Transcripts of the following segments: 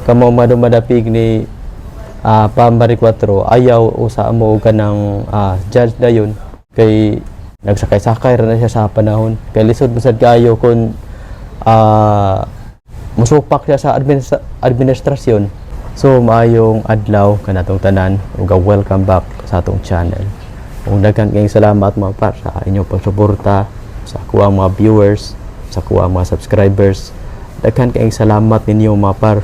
kamo madummadapig ni Pambari 4 ayaw usa mo kanang judge dayon kay nagsakay-sakay ra na siya sa panahon kay lisod basad kayo kung musupak siya sa administrasyon. So maayong adlaw kanatong tanan ug welcome back sa atong channel. Ug daghan kayong salamat mga par sa inyong pagsuporta sa kuwang mga viewers, sa kuwang mga subscribers. Daghan kayong salamat ninyo mga par.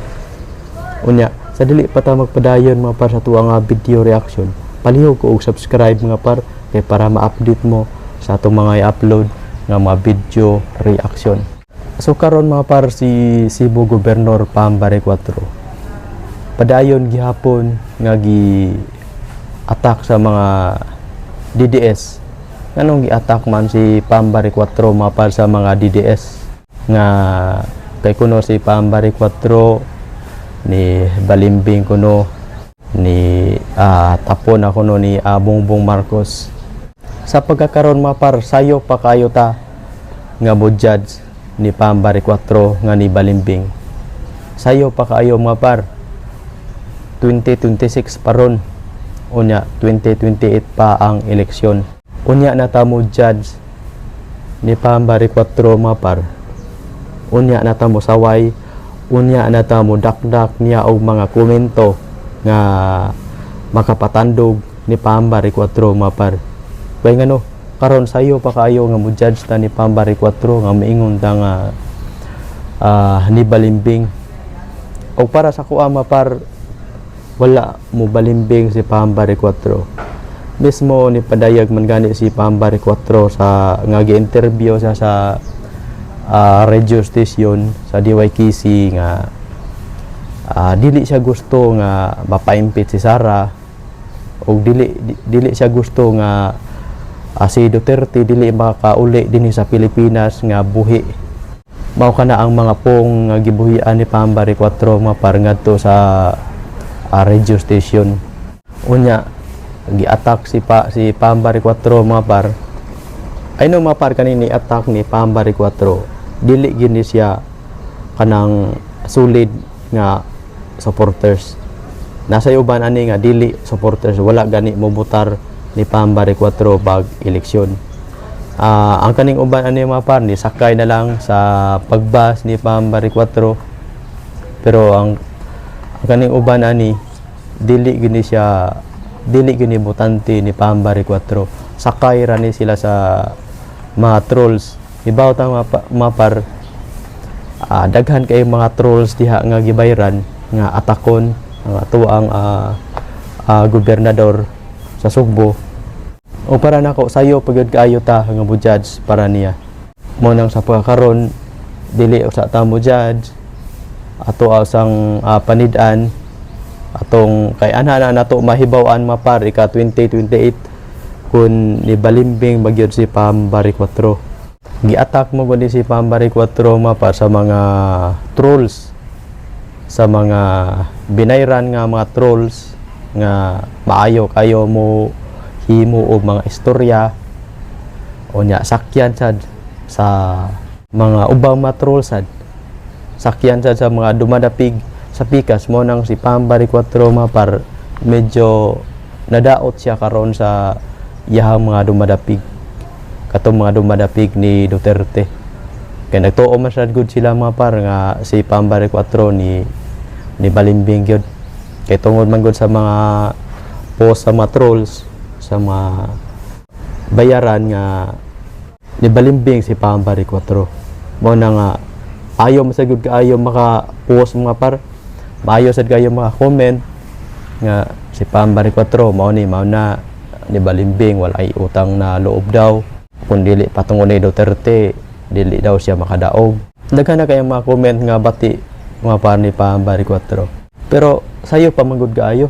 Unya sa dili pa ta magpadayon mga par sa tuwang video reaction, palihog ko og subscribe mga par kay para ma-update mo sa atong mga i-upload nga mga video reaction. So karon mga par si Cebu Gobernador Pambari 4 padayon gihapon nga gi-attack sa mga DDS. Nganong gi-attack man si Pambari 4 mga par sa mga DDS nga kay kuno si Pambari 4 ni Balimbing kuno ni tapon ako no ni Bongbong Marcos. Sa pagkakaroon mga par sayo pa kayo ta nga mo judge ni Pambari 4 nga ni Balimbing. Sayo pa kayo mga par 2026 paron. Unya 2028 pa ang eleksyon. Unya na ta mo judge ni Pambari 4 mga par. Unya na ta mo saway, unya na ta mo dakdak niya og mga komento nga makapatandog ni Pambari 4 mga par. Kaya ngano karon sayo pa kayo nga mo judge ta ni Pambari 4 nga maingon ta nga ni Balimbing. O para sa kuha mga par wala mo balimbing si Pambari 4. Mismo ni padayag man gani si Pambari 4 sa nga gi-interview sa radio station sa DYKC nga dili siya gusto nga mapaimpit si Sara o dili siya gusto nga si Duterte dili makauli dinhi sa Pilipinas nga buhi. Mao kana ang mga pong nga gibuhian ni Pambari 4 mga par ngadto sa radio station. Unya gi-attack si Pambari 4 mga par. Ay no mga par kanini attack ni Pambari 4 dili gini siya kanang solid nga supporters. Nasa uban ani nga dili supporters wala gani mobutar ni Pambari 4 bag eleksyon. Ang kaning uban ani mga par ni sakay na lang sa pagbas ni Pambari 4. Pero ang kaning uban ani dili gini botante ni Pambari 4. Sakay ra ni sila sa mga trolls. Ibaw ta mga par daghan kay mga trolls diha nga gibayran nga atakon ang atuang gobernador sa Sugbo. O para nako sayo pagud kaayo ta nga mo judge para niya. Mo nang sa pagkakaron dili sa ta mo judge ato asang panid-an atong kay ana nato mahibaw-an mapar ika 2028 kun ni Balimbing bagyod si Pambari 4. Gi-attack mo gud si Pambari 4 mapar sa mga trolls, sa mga binayran nga mga trolls nga maayo kayo mo himo og mga istorya o nya sakyan sad sa mga ubang mga trolls sad. Sakyan sa mga dumadapig sa pikas mo nang si Pambari 4 mapar medyo nadaot siya karon sa iyahang mga dumadapig katong mga dumadapig ni Duterte kay nagtuo man sad gud sila mapar nga si Pambari 4 ni Balimbing gyud kay tungod man gud sa mga post sa mga trolls sa mga bayaran nga ni Balimbing si Pambari 4 mo na nga ayaw masagud kaayo maka-post mga par. Maayo sad kayo maka-comment nga si Pambari 4 mao na ni Balimbing walay utang na loob daw. Kun dili patungod ni Duterte, dili daw siya makadaog. Daghan na kay mga comment nga bati mga par ni Pambari 4. Pero sayo pa magud kaayo.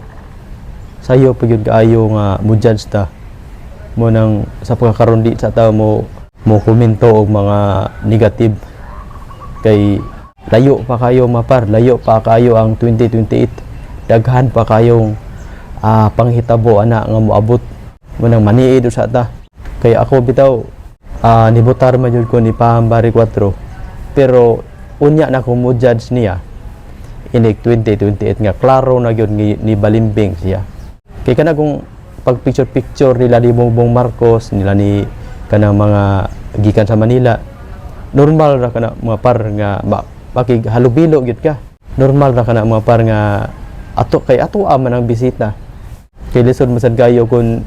Sayo pa gyud kaayo nga mo judge ta. Mo nang sa pagkakaroon di sa ta mo komento og mga negative. Kay layo pa kayo mapar, layo pa kayo ang 2028. Daghan pa kayong panghitabo ana nga moabot mo nang maniid sa ta. Kay ako bitaw nibutar man jud ko ni Pambari 4. Pero unya na ko mo judge niya. inig 2028 nga klaro na gyud ni balimbing siya. Kay kana kung pag picture nila ni Bongbong Marcos, nila ni kanang mga gikan sa Manila, normal ra kana mga par nga bakig halubilo gyud ka. Normal ra kana mga par nga ato man ang bisita. Kay lisod masad kayo kung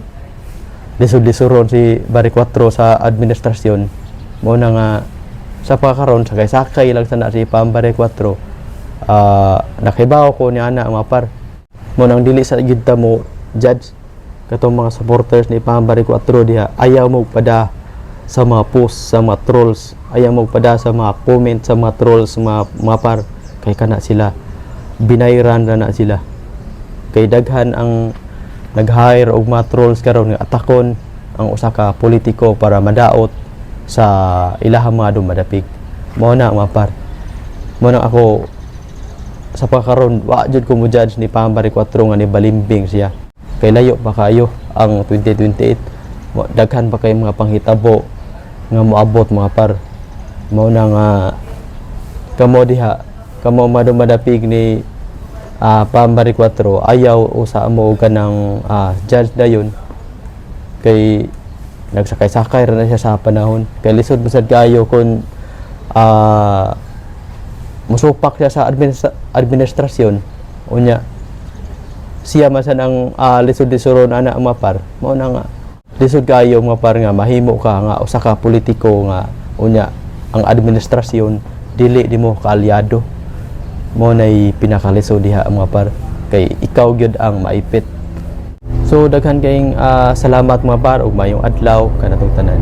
lisod-lisoron si Barrio 4 sa administrasyon. Mo na nga sa pagkakaroon sakay lang sana si Barrio 4. Nakibaw ko ni ana mga par. Mo nang dili sa gid ta mo judge katong mga supporters ni Barrio 4 diha, ayaw mo pada sa mga post, sa mga trolls, ayaw mo pada sa mga comment sa mga trolls, mga par, kay kana sila binayran na sila. Kay daghan ang nag-hire og mga trolls karon nga atakon ang usa ka politiko para madaot sa ilahang mga dumadapig. Mao na mga par. Mao na ako sa pagkaron wa jud ko mo judge ni Barrio 4 nga ni balimbing siya. Kay layo pa kayo ang 2028. Daghan pa kay mga panghitabo nga moabot mga par. Mao na nga kamo diha, kamo madumadapig ni Barrio 4, ayaw usa mo kanang judge dayon. Kay nagsakay-sakay ra na siya sa panahon. Kay lisod basad kayo kung musupak siya sa administrasyon, unya siya masan ang lisod-lisoron ana ang mapar. Mao na nga lisod kayo mga par nga mahimo ka nga usa ka politiko nga unya ang administrasyon dili nimo kaalyado. Mao nay pinakalisod diha mga par, kay ikaw gyud ang maipit. So daghan kayong salamat mga par ug mayong adlaw kanatong tanan.